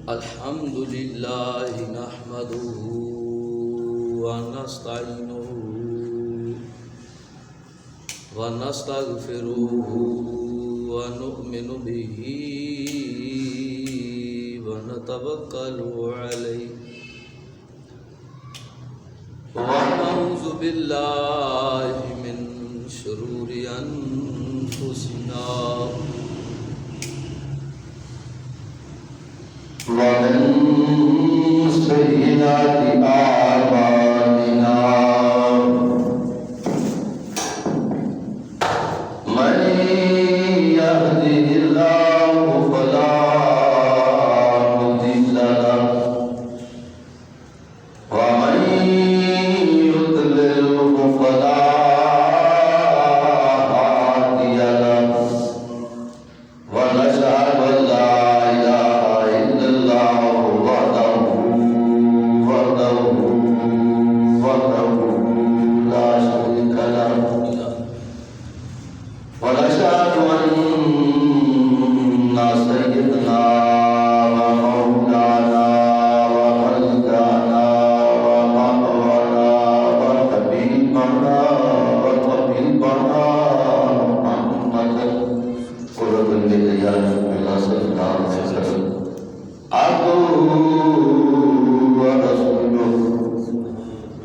الحمد لله نحمده ونستعينه ونستغفره ونؤمن به ونتوكل عليه ونعوذ بالله من شرور أنفسنا ومن سيئات أعمالنا من يهده الله فلا مضل له ومن يضلل فلا هادي له ونشهد أن لا إله إلا الله وحده لا شريك له ونشهد أن سيدنا ومولانا وملكنا ومأوانا وحبيبنا وطبيبنا محمدا قرب البليان إلى صلى الله عليه وسلم عبده ورسوله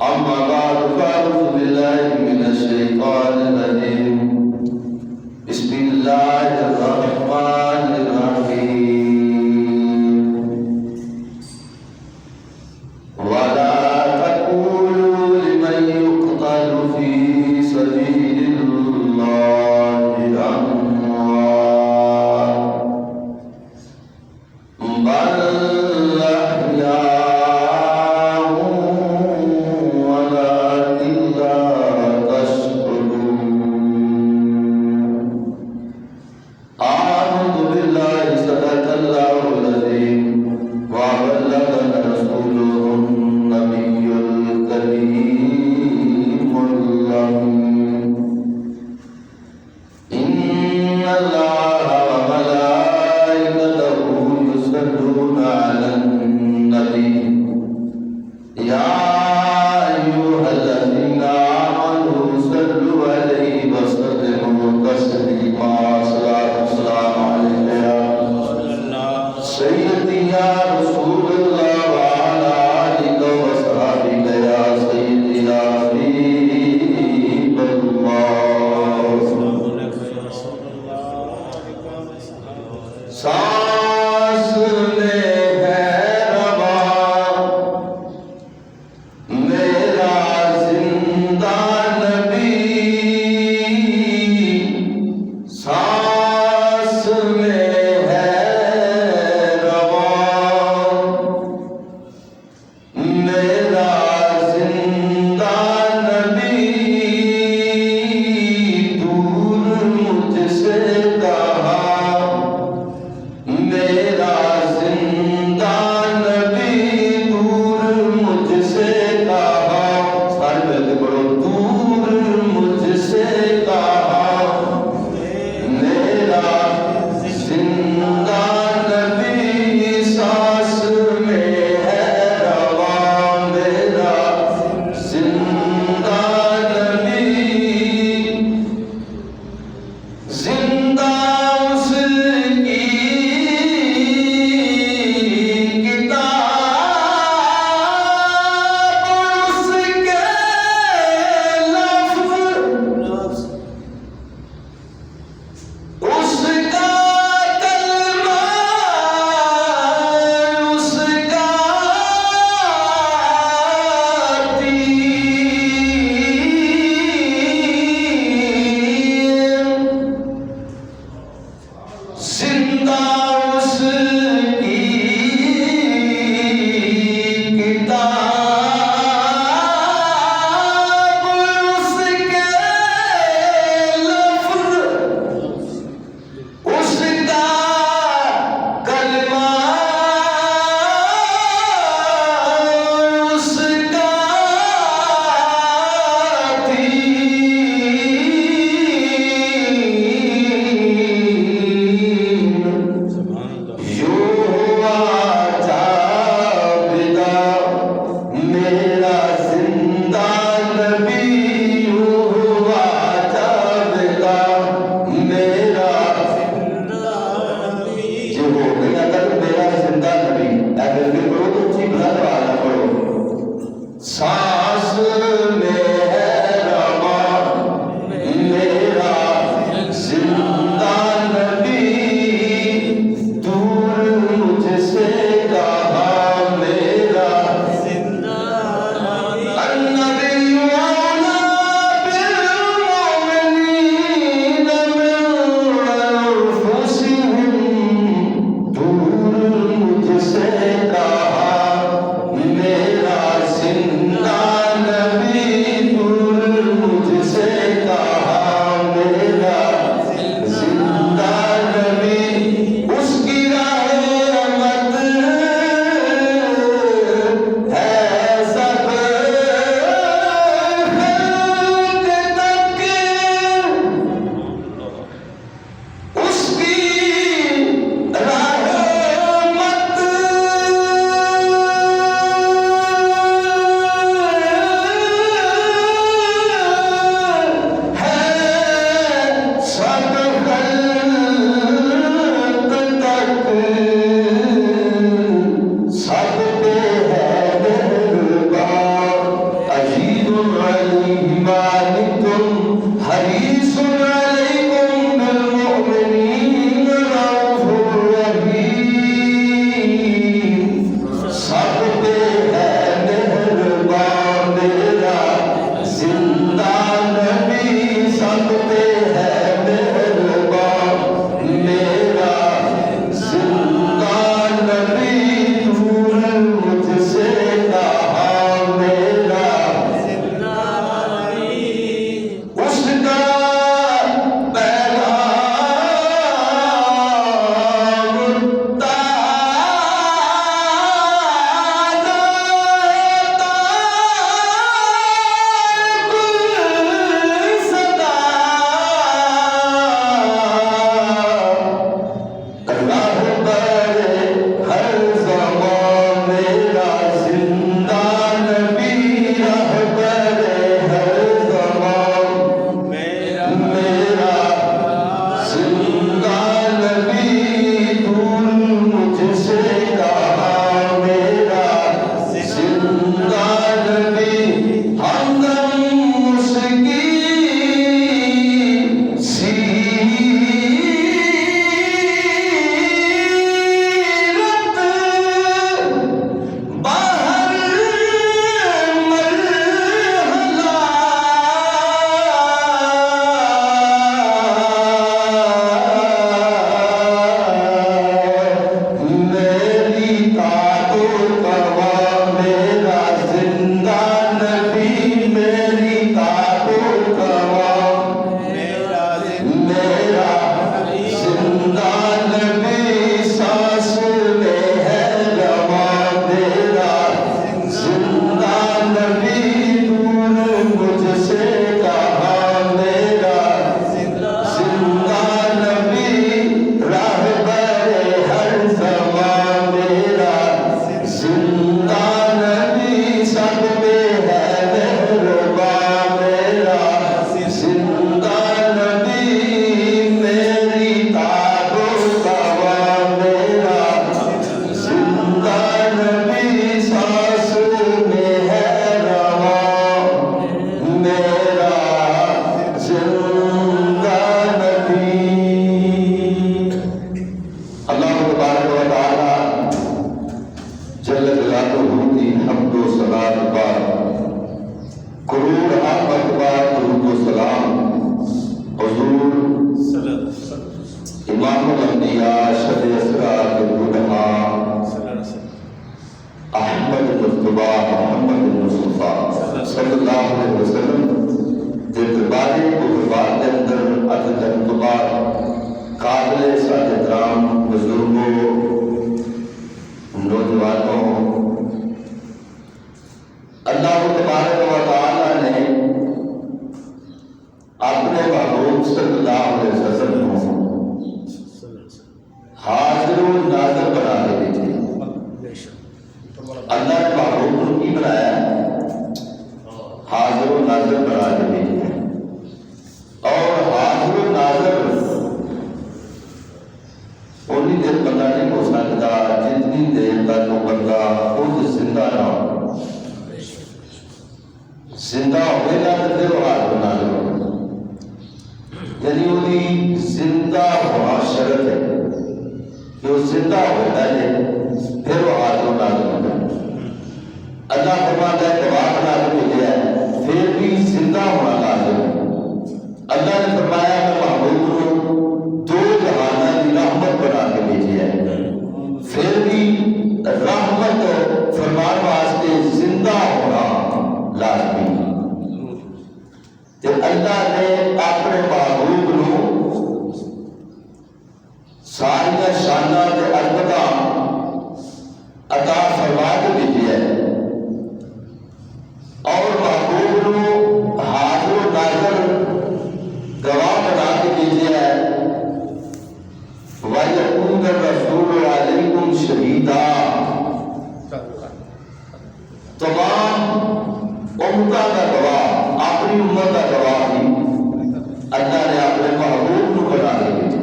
أما بعد فأعوذ بالله من الشيطان الرجيم بسم الله الرحمن الرحيم ولا تقولوا لمن يقتل في سبيل الله أموات بل أحياء ولكن لا تشعرون أعوذ بالله صدق الله العظيم وبلغنا رسوله النبي الكريم الأمين إن الله وملائكته يصلون على النبي يا أيها الذين آمنوا صلوا عليه وسلموا تسليما صلاة والسلام عليك يا سيدي يا رسول الله وعلى آلك وصحبك يا سيدي يا حبيب الله امام الانبیاء شد اسرا کے بلہا احمد مصطفیٰ محمد مصطفیٰ صلی اللہ علیہ وسلم دے دربارے کو دربار کے اندر اتن تو بعد قابل ساتھ درام بزرگوں نوجوانوں اللہ تبارک و تعالی نے اپنے محبوب صلی اللہ علیہ وسلم کو حاضر و ناظر بنا کے بھیجے۔ اللہ نے محبوب کو کی بنایا؟ حاضر و ناظر بنا کے بھیجے، اور حاضر و ناظر اتنی دیر بندہ نہیں ہو سکتا جتنی دیر تک وہ بندہ خود زندہ نہ ہو۔ زندہ ہوئے گا تو پھر وہ حاضر و ناظر ہوگا، یعنی وہی زندہ ہونا شرط ہے کہ وہ زندہ ہوتا ہے پھر وہ حاضر و ناظر ہوتا ہے۔ اللہ فرماتا ہے گواہ بنا کے بھیجا ہے پھر بھی زندہ ہونا لازم ہے۔ اللہ نے فرمایا کہ محبوب کو دو جہانوں کی رحمت بنا کے بھیجی ہے، پھر بھی رحمت فرمان واسطے زندہ ہونا لازمی ہے۔ کہ اللہ نے اپنے محبوب کو ساری شانہ تے عظمتاں عطا فرما کے بھیجی ہے، اور محبوب کو حاضر و ناظر گواہ بنا کے بھیجی ہے۔ وَيَكُونَ الرَّسُولُ عَلَيْكُمْ شَهِيدًا، تمام امتوں کا گواہ، اپنی امت کا گواہ بھی اللہ نے اپنے محبوب کو بنا کے بھیجا۔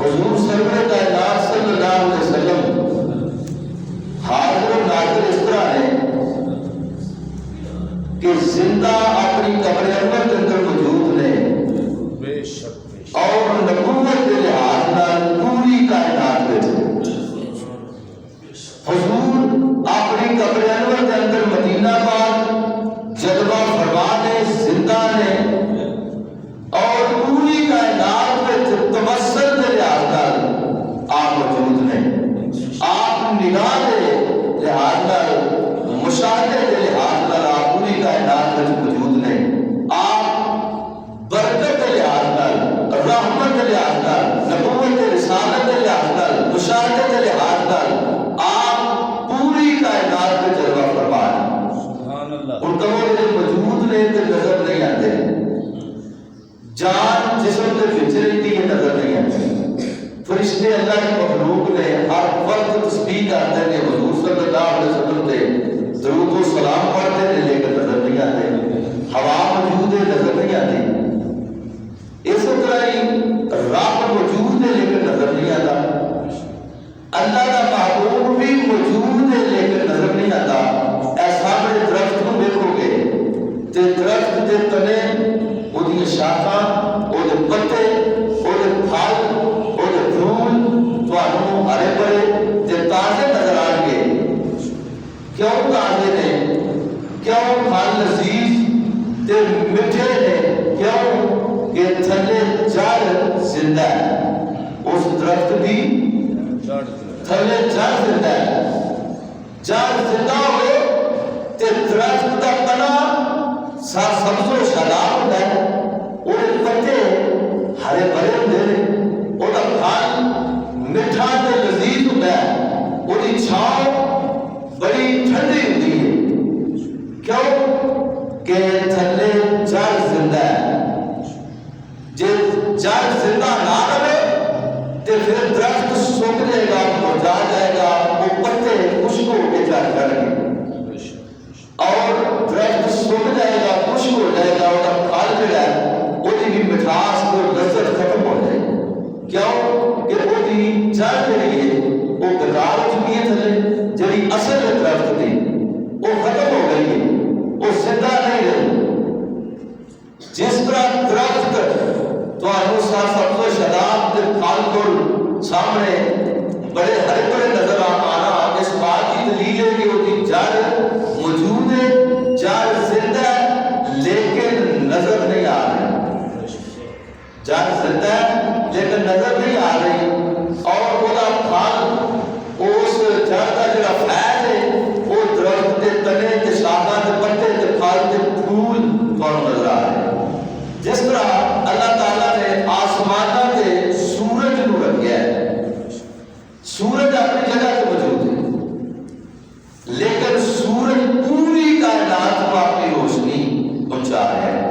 حضور سرور کائنات صلی اللہ علیہ وسلم حاضر و ناظر اس طرح ہے کہ زندہ اپنی قبر انور کے اندر موجود نے، اور نبوت کے لحاظ نال پوری کائنات میں حضور اپنی قبر انور کے اندر مدینہ پاک جلوہ فرمانے زندہ نے، اور پوری کائنات میں تمثل کے لحاظ نال آپ موجود نے۔ آپ نگاہ کے لحاظ نال، مشاہدے کے لحاظ نال آپ پوری کائنات میں موجود نے۔ آپ برکت کے لحاظ نال، رحمت کے لحاظ نال، نبوت کے رسالت کے لحاظ نال، مشاہدے کے لحاظ نال آپ پوری کائنات میں جلوہ فرما ہیں۔ ان کو موجود نے تو نظر نہیں آتے، جان جسم کے وچ رہتی ہے نظر نہیں آتی۔ فرشتے اللہ کی مخلوق نے ہر وقت تسبیح کرتے ہیں، حضور صلی اللہ علیہ وسلم سے درود و سلام پڑھتے ہیں، لیکن نظر نہیں آتے۔ ہوا موجود ہے، نظر نہیں آتی۔ اس طرح ہی رب موجود ہے لیکن نظر نہیں آتا۔ اللہ کا محبوب بھی موجود ہے لیکن نظر نہیں آتا۔ ایسا بڑے درخت کو دیکھو گے تے درخت دے تنے وہ شاخاں، وہ پتے، وہ پھل، وہ پھول تمہیں ہرے بھرے تے تازے نظر آئیں گے۔ کیوں تازے نے؟ کیوں پھل لذیذ تے میٹھے نے؟ کیوں کہ تھلے جڑ زندہ ہے، اس درخت دی تھلے جڑ زندہ ہے۔ جڑ زندہ ہوئے تے درخت دا تنا سبز و شاداب ہوتا ہے، وہ پتے ہرے بھرے ہوتے ہیں، وہ پھل میٹھا تے لذیذ ہوتا ہے، وہ چھاؤں بڑی ٹھنڈی ہوتی ہے۔ کیوں کہ تھلے جڑ زندہ ہے۔ جے جڑ زندہ نہ رہے تو پھر درخت سوکھ جائے گا، مرجھا جائے گا، وہ پتے خشک ہو کے جڑ جائیں گے، اور درخت سوکھ جائے گا، خشک ہو جائے گا، وہ پھل جڑا ہے وہ بھی مٹھاس اور لذت ختم ہو جائے گی۔ کیوں کہ وہ جڑ جڑی ہے وہ بیکار ہو چکی ہے، تھلے جڑی اصل درخت تھی وہ ختم ہو گئی ہے، وہ زندہ نہیں رہی۔ جس طرح درخت تمہیں سبز و شاداب کے پھل پھول سامنے بڑے ہرے بھرے نظر آنا، اس بات کی دلیل ہے کہ وہ جڑ موجود ہے، جڑ زندہ ہے لیکن نظر نہیں آ رہی۔ جان زندہ ہے لیکن نظر نہیں آ رہی، اور وہ پھل اس جڑ کا جڑا فیض ہے وہ درخت کے تنے تے شاخاں تے پتے تے پھل تے پھول تمہیں نظر آ رہے ہیں۔ جس طرح اللہ تعالیٰ نے آسمانہ تے سورج نو رکھیا ہے، سورج اپنی جگہ تے موجود ہے لیکن سورج پوری کائنات کو اپنی روشنی پہنچا رہا ہے۔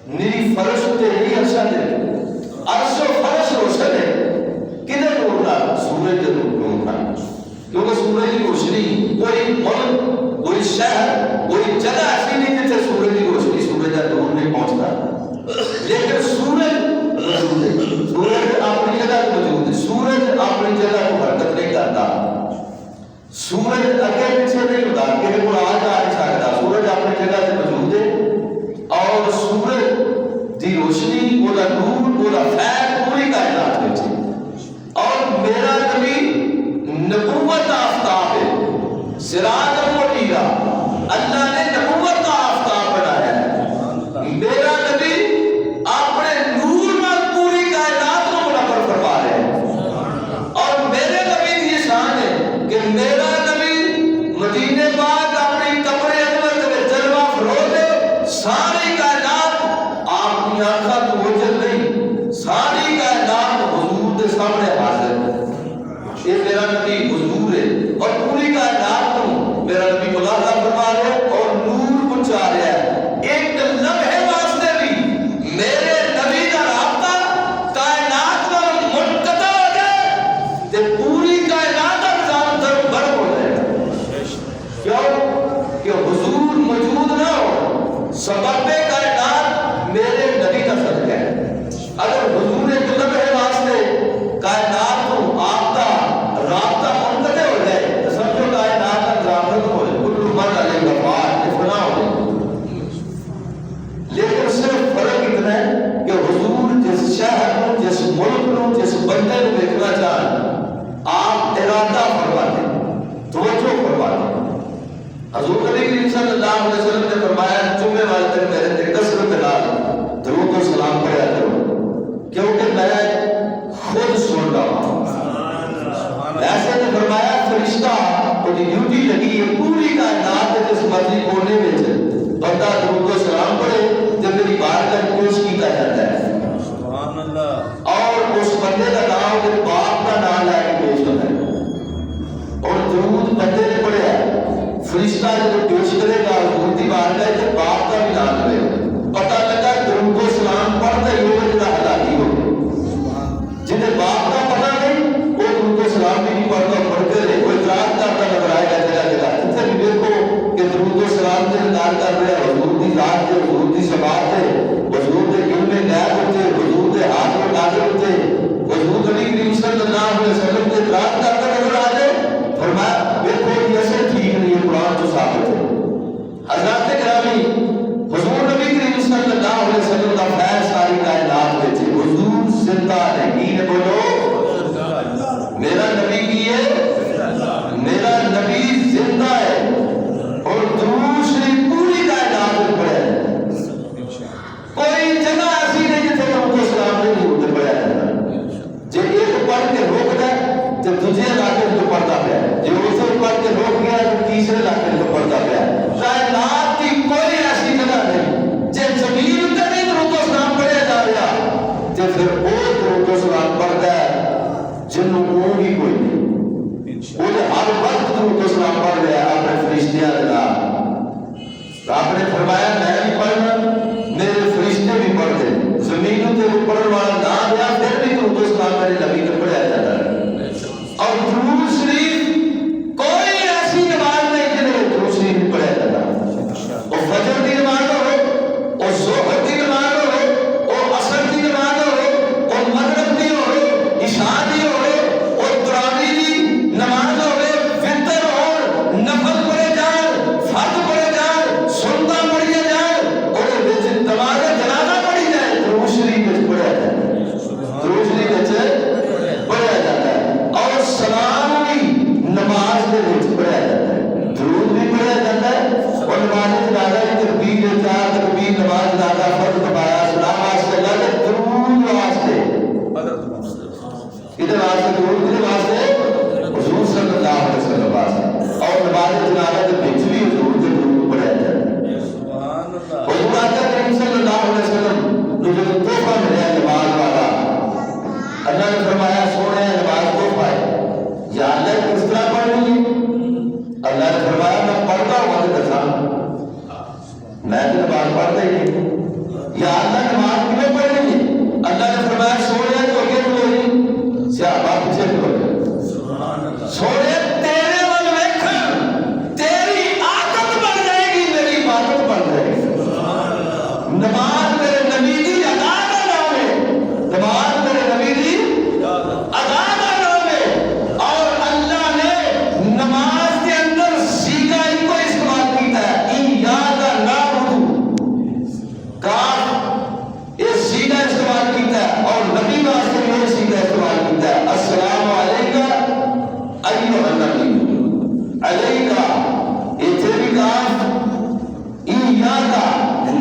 نیری فرش تے نہیں عرشہ دے، عرش و فرش روشن ہے، کدھر نور نہ؟ سورج کے نور نہ، کیونکہ سورج کی روشنی کوئی ملک، کوئی شہر، کوئی جگہ ایسی نہیں جتنے سورج کی روشنی، سورج کا نور نہیں پہنچتا، لیکن سورج موجود ہے، سورج اپنی جگہ موجود ہے، سورج اپنی جگہ کو حرکت نہیں کرتا، سورج اگے پیچھے نہیں ہوتا، کہ کوئی آج آ نہیں سکتا، سورج اپنی جگہ سے موجود ہے، اور سورج دی روشنی وہ نور وہ فیض پوری کائنات میں ہے۔ اور میرا نبی نبوت آفتاب ہے، سراج منیرا، اللہ نے نبوت کا آفتاب بنایا ہے، میرا نبی اپنے نور میں پوری کائنات کو منور فرما رہے ہیں، اور میرے نبی کی شان ہے کہ میرا نبی مدینے پاک اپنی قبر انور میں جلوہ فروز ہے، ساری کائنات آپ کی آنکھاں تو وجل نہیں، ساری کائنات حضور کے سامنے حاضر ہے۔ یہ میرا نبی حضور ہے اور پوری کائنات کو میرا نبی ملاحظہ فرما رہے ہیں اور نور پہنچا رہا ہے۔ ایک لمحے واسطے بھی میرے نبی کا رابطہ کائنات میں منقطع ہو جائے تو پوری کائنات کا نظام درم برم ہو جائے گا۔ کیوں؟ کہ حضور موجود نہ ہو، سبب کائنات میرے نبی کا صدقہ ہے۔ اگر حضور ایک لمحے واسطے کائنات کو آپتا رابطہ منقطع ہو جائے تو سمجھو کائنات کا نظام ختم ہو جائے، کل من علیہ وفات فنا ہو جائے۔ لیکن صرف فرق اتنا ہے کہ حضور جس شہر کو، جس ملک کو، جس بندے کو دیکھنا چاہیں آپ ارادہ فرماتے ہیں، توجہ فرماتے ہیں۔ حضور نبی کریم صلی اللہ علیہ وسلم نے فرمایا جمعے والے دن میرے تے کثرت نال درود و سلام پڑھا کرو کیونکہ میں خود سن رہا ہوں۔ ایسے نے فرمایا فرشتہ وہ ڈیوٹی لگی ہے پوری کائنات کے جس مرضی کونے میں بندہ درود و سلام پڑھے جب میری بارگاہ میں پیش کیا جاتا ہے، سبحان اللہ، اور اس بندے کا نام کے باپ کا نام لے کے پیش ہوتا ہے، اور درود بندے نے پڑھا فرشتہ جو پیش کرے گا حضور دی بارگاہ میں باپ کا بھی نام لے گا، پتہ لگا درود و سلام پڑھتا ہی وہ جڑا ہلاکی ہو جنہیں باپ کا پتہ نہیں وہ درود و سلام بھی نہیں پڑھتا، پڑھتے رہے، وہ اعتراض کرتا نظر آئے گا جگہ جگہ، جتنے بھی دیکھو کہ درود و سلام سے انکار کر رہے ہیں، حضور دی ذات سے، حضور دی ثبات سے، حضور کے علم میں غیب ہوتے، حضور کے ہاتھ میں نازل ہوتے، حضور نبی کریم صلی اللہ علیہ وسلم سے اعتراض کرتا نظر آ جائے، فرمایا دیکھو یہ ایسے ٹھیک نہیں ہے، قرآن تو ثابت ہے۔ حضرات گرامی، حضور نبی کریم صلی اللہ علیہ وسلم کا فیض ساری کائنات میں تھے، حضور زندہ نہیں ہے، بولو میرا نبی کی ہے، میرا نبی زندہ ہے اور دوسری پوری کائنات میں پڑھا ہے، کوئی جگہ ایسی نہیں جتنے ہم کو سلام نہیں ہوتے پڑھا ہے، جو ایک پڑھ کے روک دے تو دوسرے علاقے میں پڑھتا پیا، جو اسے پڑھ کے روک گیا تو تیسرے علاقے میں پڑھتا پیا، کائنات کی کوئی ایسی جگہ نہیں جب زمین تے نہیں درود و سلام پڑھیا جا رہا تو پھر وہ درود و سلام پڑھتا ہے جنوں وہ بھی کوئی نہیں، وہ ہر وقت درود و سلام پڑھ رہا ہے اپنے فرشتیاں کے نام۔ آپ نے فرمایا میں بھی پڑھنا، میرے فرشتے بھی پڑھتے، زمینوں تے پڑھنے والا نہ دیا پھر بھی درود و سلام میرے نبی نے پڑھیا جاتا ہے۔ اور درود شریف کوئی ایسی نماز نہیں جنہیں درود شریف نہیں پڑھا جاتا، وہ فجر کی نماز ہو، وہ ظہر کی نماز ہو، وہ عصر کی نماز ہو، وہ مغرب کی ہو، عشاء کی ہو، وہ تراویح کی نماز ہو، وتر ہو، نفل پڑھے جان، فرض پڑھے جان، سنت پڑھی جان، اور نماز جنازہ پڑھی جائے درود شریف پڑھا جائے۔ واسطے درود کے واسطے حضور صلی اللہ علیہ وسلم واسطے اور نماز جنازہ کے وچ بھی حضور کے درود پڑھیا جائے سبحان اللہ حضور اکرم صلی اللہ علیہ وسلم نے جو تحفہ ملیا نماز والا اللہ نے فرمایا سونے نماز تحفہ ہے یا اللہ کس طرح پڑھنی ہے اللہ نے فرمایا میں پڑھتا ہوں تو دسا میں تو نماز پڑھتا ہی نہیں یا اللہ نماز کیوں پڑھنی ہے اللہ نے فرمایا سونے تو اگے کھلو جی صحابہ پیچھے کھلو جائے سونے تیرے ول ویکھن تیری عادت بن جائے گی میری عبادت بن جائے گی نماز میرے نبی کی ادا کا نام ہے نماز میرے نبی کی ادا کا نام ہے اور اللہ نے نماز کے اندر سیگا ہی کو استعمال کیتا ہے ایاک نعبد کاف یہ سیگا استعمال کیتا ہے اور نبی واسطے بھی یہ سیگا استعمال کیتا ہے السلام علیکہ ایھا النبی علیکہ اتھے بھی کاف ایاک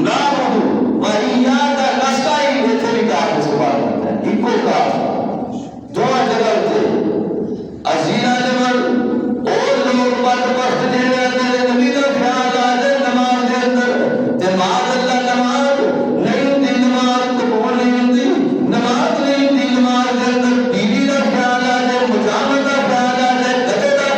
نعبد و ایاک نستعین اتھے بھی کاف استعمال کیتا ہے ایکو کاف دو جگہ تے عزیزہ جمل اور لوگ بات پرست جیڑے اندر نبی کا خیال آ جائے نماز دے اندر تے ماذ اللہ نماز نہیں ہوتی نماز قبول نہیں ہوتی نماز نہیں ہوتی نماز دے اندر بیوی کا خیال آ جائے مجامت کا خیال آ جائے گدے کا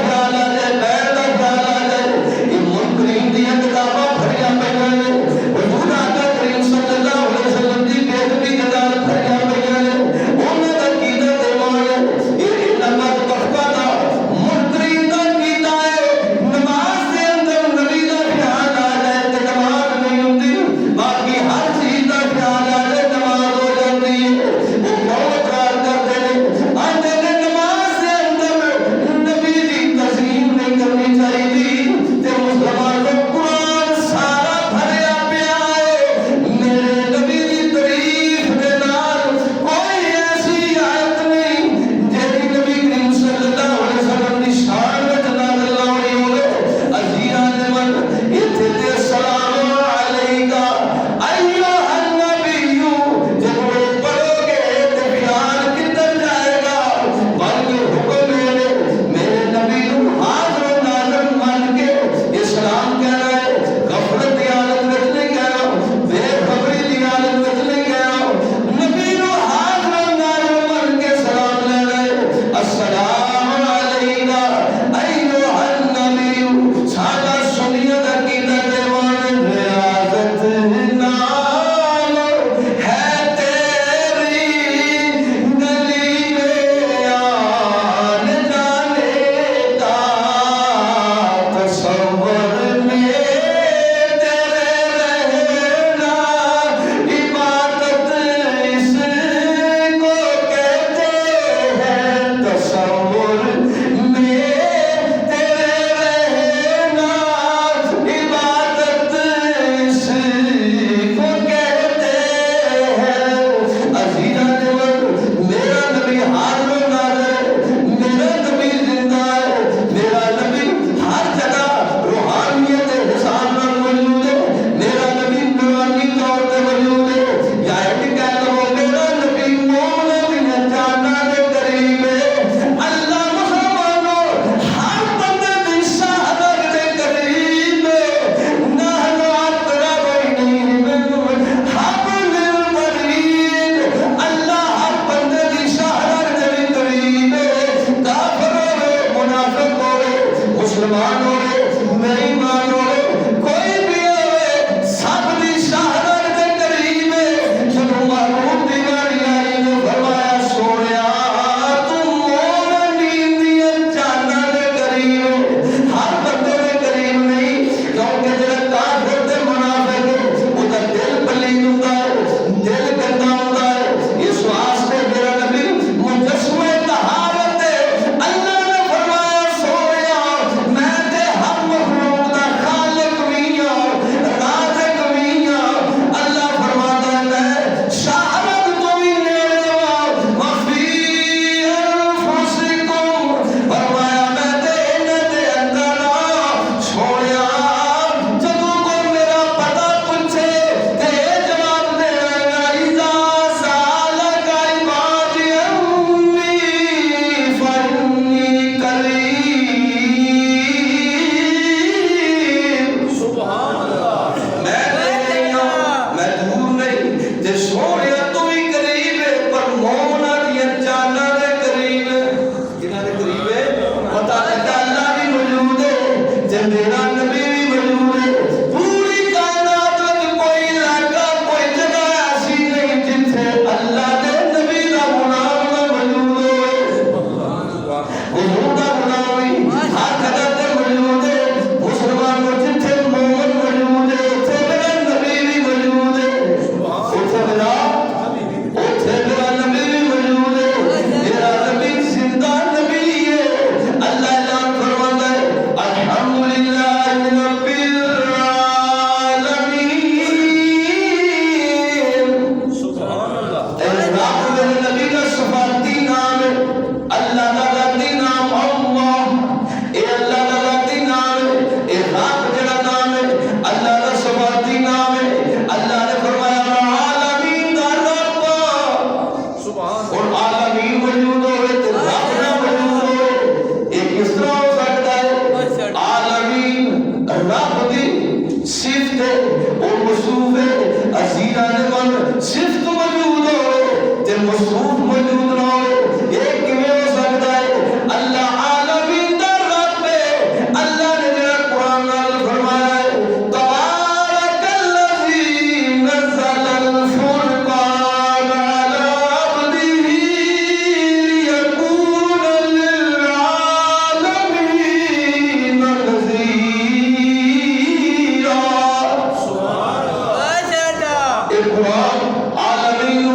مصروف موجود نہ ہو، یہ کیویں ہو سکتا ہے؟ اللہ عالمین دا رب ہے، اللہ نے جڑا قرآن نازل فرمایا ہے، تبارک الذی نزل الفرقان علی عبدہ لیکون للعالمین نذیرا۔ یہ قرآن عالمین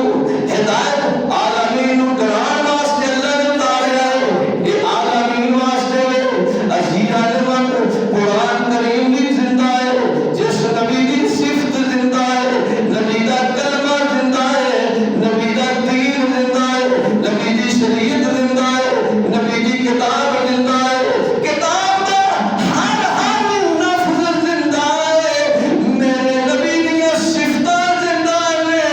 ہدایت عالمین قرآن واسطے اللہ نے اتاریا ہے، یہ عالمین واسطے عزیزان من قرآن کریم بھی زندہ ہے، جس نبی کی صفت زندہ ہے، نبی دا کلمہ زندہ ہے، نبی دا دین زندہ ہے، نبی دی شریعت زندہ ہے، نبی دی کتاب زندہ ہے، کتاب دا ہر لفظ زندہ ہے، میرے نبی دیا صفتاں زندہ نے،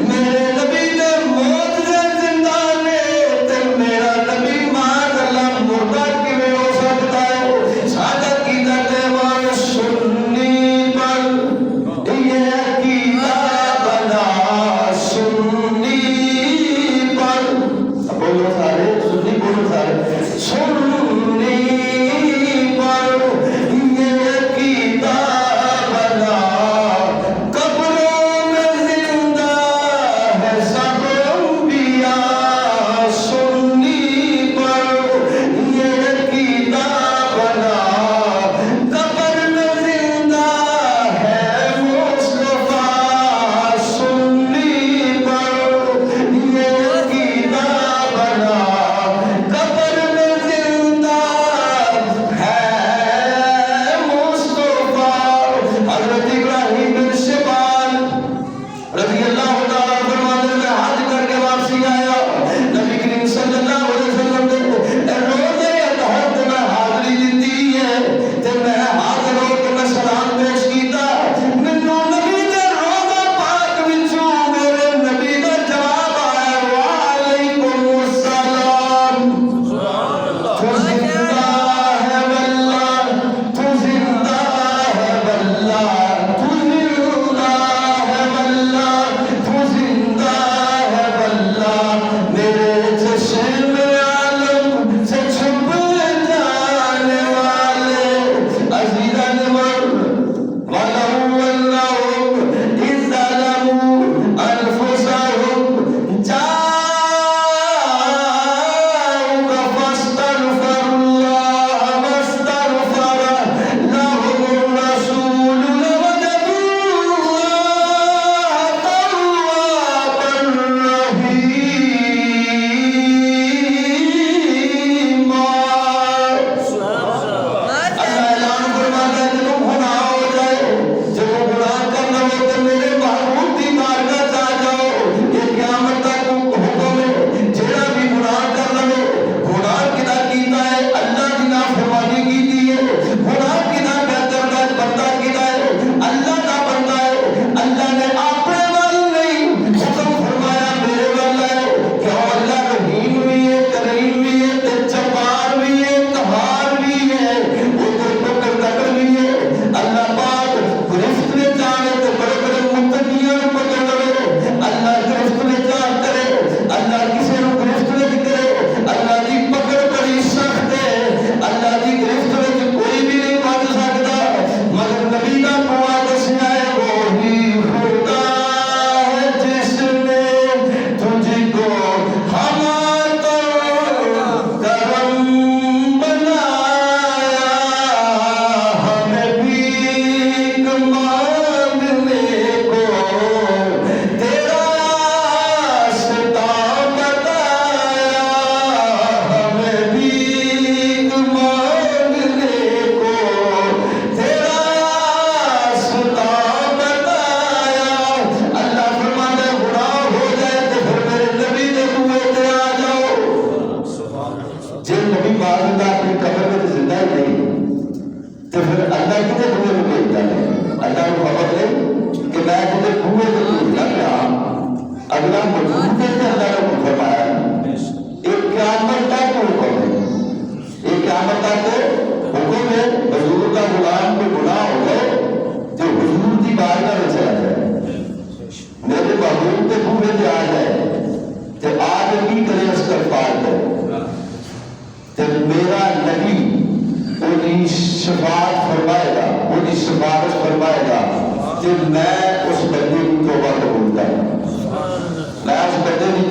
میرے نبی دے معجزے زندہ نے، تے میرا نبی معاذ اللہ مردہ کیویں ہو سکتا ہے؟ سادہ عقیدہ ایمان سنی پر یہ عقیدہ بنا سنی پر، بولو سارے سنی، بولو سارے سنی پر یہ عقیدہ بنا، قبروں میں زندہ ہے سب انبیاء سنی پر یہ عقیدہ بنا، قبر میں زندہ ہے مصطفیٰ سنی پر یہ عقیدہ بنا، قبر میں زندہ ہے مصطفیٰ۔ حضرت ابراہیم بن شبال رضی اللہ تعالیٰ فرماتے ہیں، حج کر کے واپسی آیا، نبی کریم صلی اللہ علیہ وسلم نے روزے اطہر تے میں حاضری دیتی ہے، تے میں حاضر ہو کے میں سلام پیش کیتا، مینوں نبی دے روزہ پاک وچوں میرے نبی دا جواب آیا، وعلیکم السلام، تو زندہ ہے واللہ، تو زندہ ہے واللہ، تو زندہ ہے واللہ، تو زندہ ہے واللہ، میرے چشم عالم سے چھپ جانے والے عزیزان من، وَلَوْ أَنَّهُمْ إِذْ ظَلَمُوا أَنفُسَهُمْ جَاءُوكَ فَاسْتَغْفَرُوا اللَّهَ مَا اسْتَغْفَرَ لَهُمُ الرَّسُولُ لَوَجَدُوا اللَّهَ تَوَّابًا رَحِيمًا۔ اللہ اعلان فرماتا ہے جب گناہ ہو جائے، جب گناہ کرنا ہو تو میرے محبوب دی بارگاہ جا جاؤ، یہ قیامت تک حکم ہے، جڑا بھی گناہ کرنا ہے، گناہ کدا کیتا ہے؟ اللہ دی نافرمانی کیتی ہے، گناہ کدا کرتا ہے؟ بندہ کدا ہے؟ اللہ دا بندہ ہے، اللہ نے اپنے وال نہیں حکم فرمایا میرے وال ہے، کیوں؟ اللہ رحیم بھی ہے، کریم بھی ہے، تے جبار بھی ہے، قہار بھی ہے، وہ تو پکڑ دکڑ بھی ہے۔ اللہ پاک گرفت میں جانے تے بڑے بڑے متقیاں نوں پکڑ لے، اللہ گرفت میں جا کرے، اللہ کسی نوں گرفت میں کرے، اللہ دی پکڑ بڑی سخت ہے، اللہ دی گرفت میں کوئی بھی نہیں بچ سکتا، مگر نبی دا دعا دسیا ہے، وہی خدا ہے جس نے تجھ کو ہمارا کرم بنایا، ہمیں بھیک مانگنے کو تیرا راستہ بتایا، ہمیں بھیک مانگنے کو تیرا راستہ بتایا۔ اللہ فرماتا ہے گناہ ہو جائے تو پھر میرے نبی دے بوئے تے آ جاؤ۔ جے نبی پاک اللہ اپنی قبر میں زندہ ہی نہیں تو پھر اللہ کتے بوئے میں بھیجتا ہے؟ اللہ کو خبر نہیں کہ میں کتے بوئے تو بھیجتا پیا، اگلا موجود ہے کہ اللہ نے کچھ فرمایا، ایک قیامت تک حکم ہے، ایک قیامت تک حکم ہے، حضور کا غلام کو گناہ ہو گئے تو حضور کی بارگاہ میں چلا جائے، میرے محبوب کے بوئے تے آ جائے، میرا نبی وہی شفاعت فرمائے گا، وہی سفارش فرمائے گا کہ میں اس بندے کی توبہ قبول کروں، میں اس بندے کی